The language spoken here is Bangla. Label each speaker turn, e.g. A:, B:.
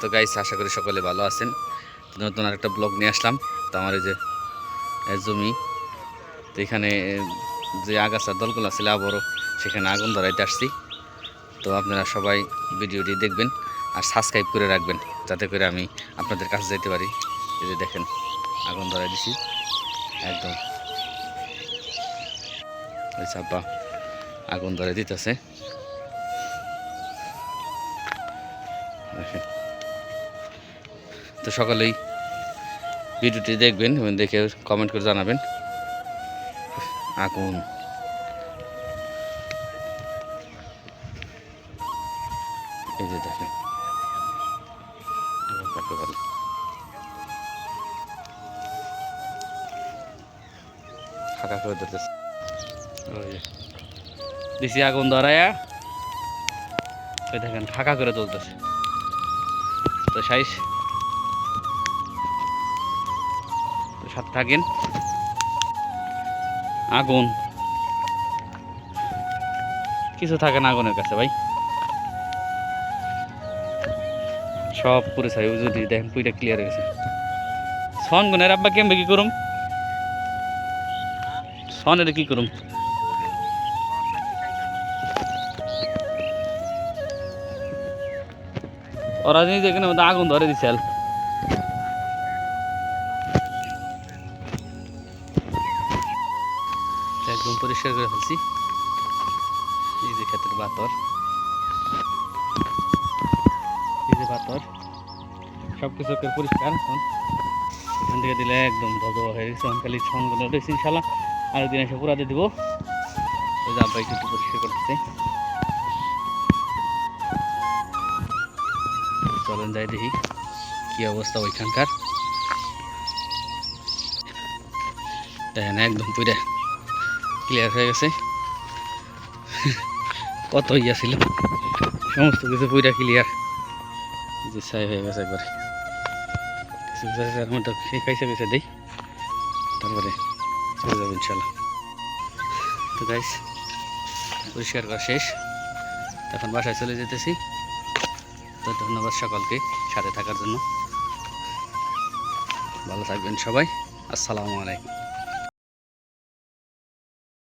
A: তো গাইস, আশা করি সকলে ভালো আছেন। তো নতুন আরেকটা ব্লগ নিয়ে আসলাম। তো আমার এই যে জমি, তো এখানে যে আগাছার দলগুলো ছিল আবারও সেখানে আগুন ধরাইতে আসছি। তো আপনারা সবাই ভিডিওটি দেখবেন আর সাবস্ক্রাইব করে রাখবেন, যাতে করে আমি আপনাদের কাছে যেতে পারি। এই যে দেখেন, আগুন ধরাই দিছি একদম। ওই চাপা আগুন ধরে দিতেছে, দেখেন। তো সকলেই ভিডিওটি দেখবেন এবং দেখে কমেন্ট করে জানাবেন। আগুন, এই যে দেখেন কাকে বলে, ফাঁকা করে দিতেছে। ওই যে দিছি আগুন ধরায়া, ওই দেখেন ফাঁকা করে তুলতেছে। তো সাইজ সাথে থাকেন। আগুন কিছু থাকে না আগুনের কাছে ভাই, সব পুরে ছাই। যদি দেখেন পুইটা ক্লিয়ার হয়ে গেছে। সন গুনের আব্বা কেমবে কি করুম, সনের কি করুম? ওরা নিজে এখানে মধ্যে আগুন ধরে দিছে। একদম পরিষ্কার করে ফেলছি। এই যে ক্ষেতের বাতর, এই যে বাতর, সবকিছু পরিষ্কার। এখন এখান থেকে দিলে একদম ধদ হয়ে গেছে। খালি ছনগুলো রয়েছে, ইনশাল্লাহ আরেকদিন এসে পুরাতে দিব। ওই যে আব্বাই একটু পরিষ্কার করতেছে। চলেন যাই দেখি কি অবস্থা ওইখানকার। দেখেন একদম পুরা ক্লিয়ার হয়ে গেছে। কত ইয়া ছিল, সমস্ত কিছু পুরা ক্লিয়ার, যে ছাই হয়ে গেছে একবারে। খাইছে খাইছে দেই, তারপরে চলে যাবো ইনশাল্লাহ। তো গাইস, পরিষ্কার করা শেষ, এখন বাসায় চলে যেতেছি। তো ধন্যবাদ সকলকে সাথে থাকার জন্য। ভালো থাকবেন সবাই। আসসালামু আলাইকুম।